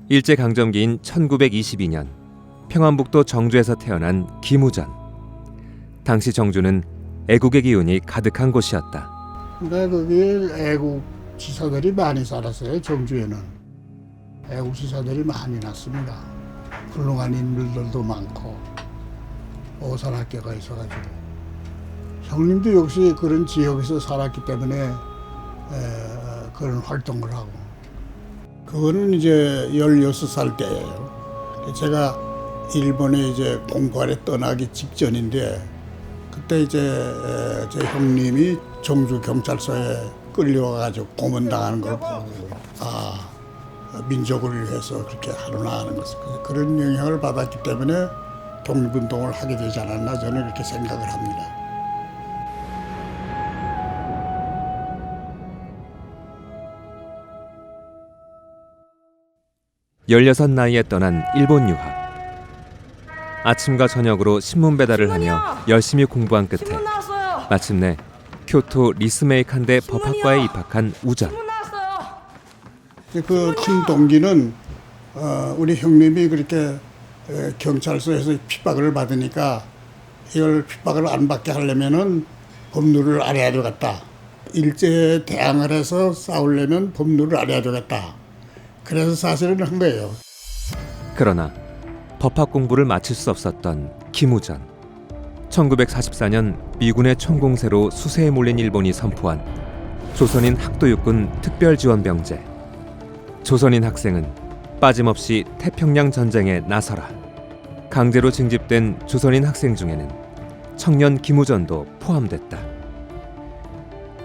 일제강점기인 1922년 평안북도 정주에서 태어난 김우전. 당시 정주는 애국의 기운이 가득한 곳이었다. 그러니까 거기에 애국 지사들이 많이 살았어요. 정주에는 애국 지사들이 많이 났습니다. 훌륭한 인물들도 많고 오산학교가 있어가지고 형님도 역시 그런 지역에서 살았기 때문에 그런 활동을 하고 그거는 이제 16살 때예요. 제가 일본에 이제 공부하러 떠나기 직전인데 그때 이제 제 형님이 정주 경찰서에 끌려와가지고 고문당하는 걸 보고 민족을 위해서 그렇게 하루나 하는 것을 그런 영향을 받았기 때문에 독립운동을 하게 되지 않았나 저는 그렇게 생각을 합니다. 열여섯 나이에 떠난 일본 유학. 아침과 저녁으로 신문 배달을 하며 열심히 공부한 끝에 마침내 교토 리스메이칸대 법학과에 입학한 우전. 그 큰 동기는 우리 형님이 그렇게 경찰서에서 핍박을 받으니까 이걸 핍박을 안 받게 하려면은 법률을 알아야 되겠다. 일제에 대항을 해서 싸우려면 법률을 알아야 되겠다. 그래서 사실은 한 거예요. 그러나 법학 공부를 마칠 수 없었던 김우전. 1944년 미군의 총공세로 수세에 몰린 일본이 선포한 조선인 학도육군 특별지원병제. 조선인 학생은 빠짐없이 태평양 전쟁에 나서라. 강제로 징집된 조선인 학생 중에는 청년 김우전도 포함됐다.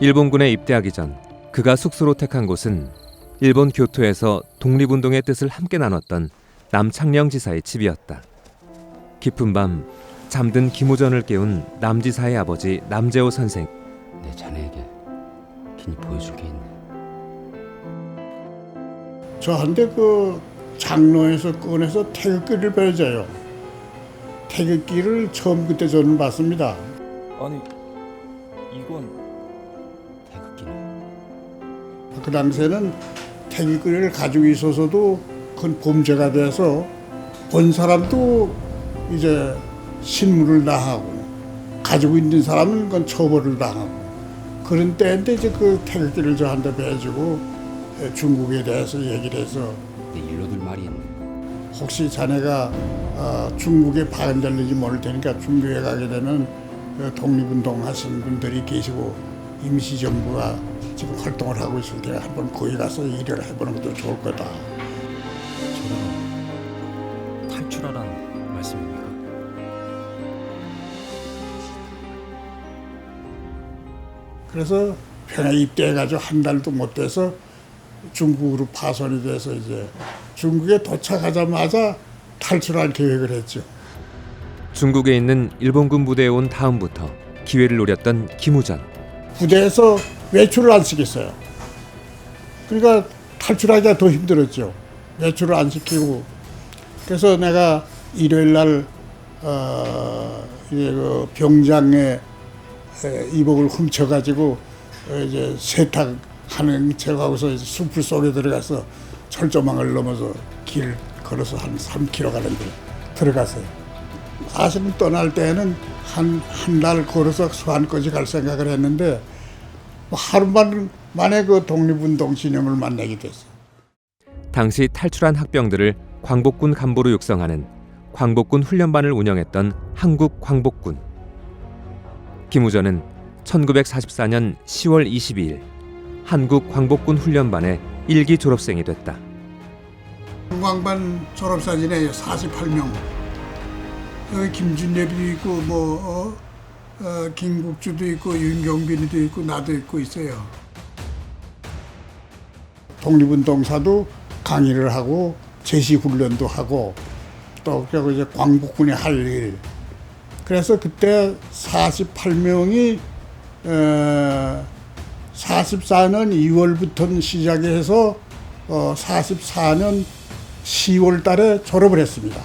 일본군에 입대하기 전 그가 숙소로 택한 곳은 일본 교토에서 독립운동의 뜻을 함께 나눴던 남창령 지사의 집이었다. 깊은 밤 잠든 김우전을 깨운 남지사의 아버지 남재호 선생. 내 자네에게 긴히 보여줄 게 있네. 저한테 그 장로에서 꺼내서 태극기를 배워줘요. 태극기를 처음 그때 저는 봤습니다. 아니 이건 태극기네. 그 당시에는 태극기를 가지고 있어서도 그건 범죄가 돼서 본 사람도 이제 신문을 당하고 가지고 있는 사람은 그건 처벌을 당하고 그런 때인데 이제 그 태극기를 저한테 배워주고 중국에 대해서 얘기를 해서 내 일로들 말이 있네. 혹시 자네가 중국에 파견될는지 모를 테니까 중국에 가게 되면 독립운동 하시는 분들이 계시고 임시정부가 지금 활동을 하고 있을 때 한번 거기 가서 일을 해보는 것도 좋을 거다. 저는 탈출하라는 말씀입니까? 그래서 평양에 입대해가지고 한 달도 못 돼서 중국으로 파손이 돼서 이제 중국에 도착하자마자 탈출할 계획을 했죠. 중국에 있는 일본군 부대에 온 다음부터 기회를 노렸던 김우전. 부대에서 외출을 안 시켰어요. 그러니까 탈출하기가 더 힘들었죠. 외출을 안 시키고. 그래서 내가 일요일 날 이제 그 병장의 이복을 훔쳐가지고 이제 세탁하는 척하고서 숲을 속에 들어가서 철조망을 넘어서 길 걸어서 한 3km 가는데 들어갔어요. 사실은 떠날 때는 한 달 걸어서 수안까지 갈 생각을 했는데 하루 만에 그 독립운동 진영을 만나게 됐어요. 당시 탈출한 학병들을 광복군 간부로 육성하는 광복군 훈련반을 운영했던 한국광복군. 김우전은 1944년 10월 22일 한국광복군 훈련반의 1기 졸업생이 됐다. 한광반 졸업사진에 48명. 여기 김준엽도 있고 김국주도 있고 윤경빈이도 있고 나도 있고 있어요. 독립운동사도 강의를 하고 제시훈련도 하고 또 그리고 이제 광복군이 할 일. 그래서 그때 48명이 44년 2월부터 시작해서 44년 10월 달에 졸업을 했습니다.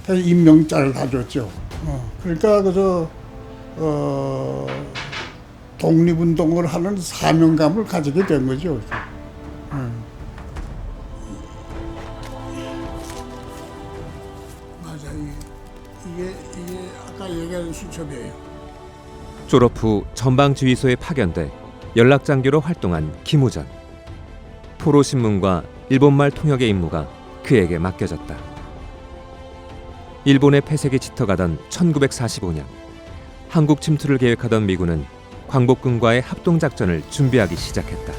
그래서 임명장을 다 줬죠. 그러니까 그저 독립운동을 하는 사명감을 가지게 된 거죠. 이게 아까 얘기한 수첩이에요. 졸업 후 전방지휘소에 파견돼 연락장교로 활동한 김우전. 포로신문과 일본말 통역의 임무가 그에게 맡겨졌다. 일본의 폐색이 짙어가던 1945년 한국 침투를 계획하던 미군은 광복군과의 합동작전을 준비하기 시작했다.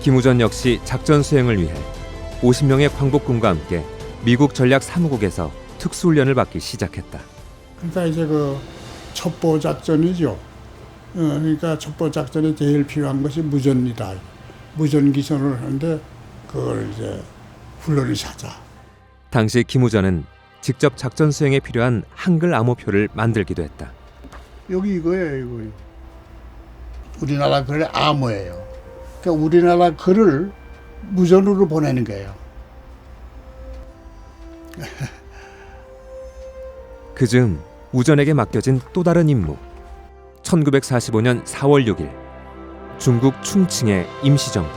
김우전 역시 작전 수행을 위해 50명의 광복군과 함께 미국 전략사무국에서 특수훈련을 받기 시작했다. 그러니까 이제 그 첩보 작전이죠. 그러니까 첩보 작전에 제일 필요한 것이 무전이다. 무전 기선을 하는데 그걸 이제 훈련을 하자. 당시 김우전은 직접 작전 수행에 필요한 한글 암호표를 만들기도 했다. 여기 이거예요, 이거. 우리나라 글의 암호예요. 그러니까 우리나라 글을 무전으로 보내는 거예요. 그즈음 우전에게 맡겨진 또 다른 임무. 1945년 4월 6일 중국 충칭의 임시정부.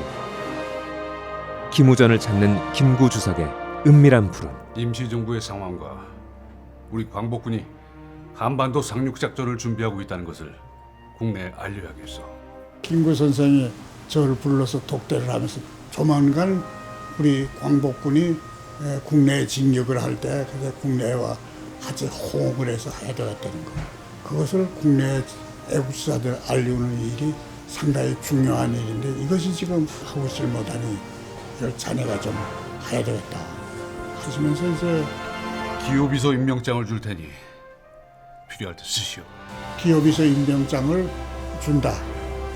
김우전을 찾는 김구 주석의 은밀한 불은 임시정부의 상황과 우리 광복군이 한반도 상륙작전을 준비하고 있다는 것을 국내에 알려야겠어. 김구 선생이 저를 불러서 독대를 하면서 조만간 우리 광복군이 국내에 진격을 할 때 국내와 같이 호응을 해서 해야 되겠다는 거. 그것을 국내 애국사들 알리는 일이 상당히 중요한 일인데 이것이 지금 하고 있지 못하니 이걸 자네가 좀 해야 되겠다 하시면서 이제 기호비서 임명장을 줄 테니 필요할 때 쓰시오. 기업에서 임명장을 준다.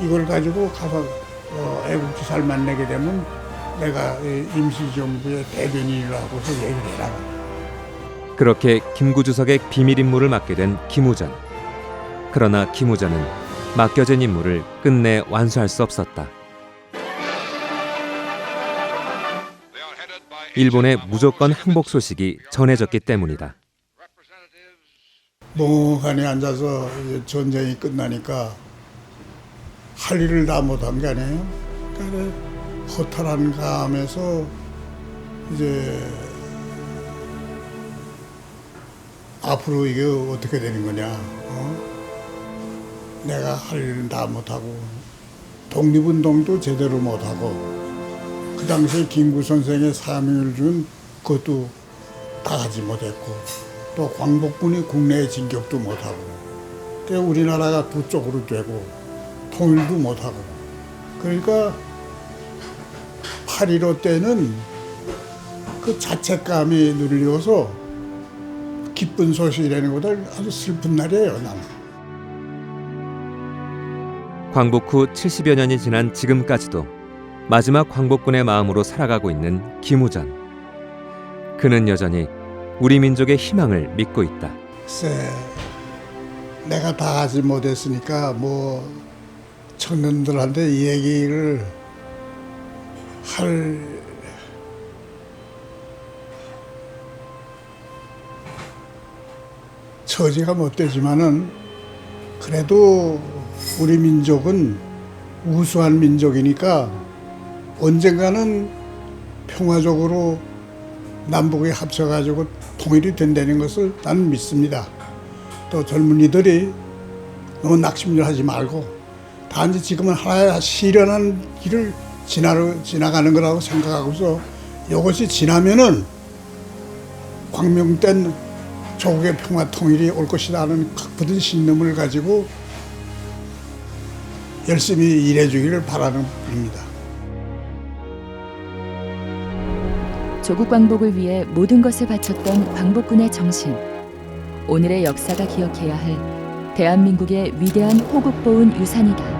이걸 가지고 가서 애국지사를 만나게 되면 내가 임시정부의 대변인이라고서 얘기를 해라. 그렇게 김구 주석의 비밀 임무를 맡게 된 김우전. 그러나 김우전은 맡겨진 임무를 끝내 완수할 수 없었다. 일본의 무조건 항복 소식이 전해졌기 때문이다. 멍하니 앉아서 이제 전쟁이 끝나니까 할 일을 다 못한 게 아니에요. 그러니까 허탈한 감에서 이제 앞으로 이게 어떻게 되는 거냐. 내가 할 일은 다 못하고 독립운동도 제대로 못하고 그 당시에 김구 선생의 사명을 준 그것도 다 하지 못했고 또 광복군이 국내에 진격도 못하고 그러니까 우리나라가 두 쪽으로 되고 통일도 못하고 그러니까 8.15 때는 그 자책감이 눌려서 기쁜 소식이라는 것보다 아주 슬픈 날이에요. 나는. 광복 후 70여 년이 지난 지금까지도 마지막 광복군의 마음으로 살아가고 있는 김우전. 그는 여전히 우리 민족의 희망을 믿고 있다. 글쎄, 내가 다 하지 못했으니까 뭐 청년들한테 이 얘기를 할 처지가 못 되지만은 그래도 우리 민족은 우수한 민족이니까 언젠가는 평화적으로 남북이 합쳐가지고 통일이 된다는 것을 나는 믿습니다. 또 젊은이들이 너무 낙심하지 말고 단지 지금은 하나의 시련한 길을 지나가는 거라고 생각하고서 이것이 지나면은 광명된 조국의 평화 통일이 올 것이다 하는 굳은 신념을 가지고 열심히 일해주기를 바라는 분입니다. 조국 광복을 위해 모든 것을 바쳤던 광복군의 정신. 오늘의 역사가 기억해야 할 대한민국의 위대한 호국보훈 유산이다.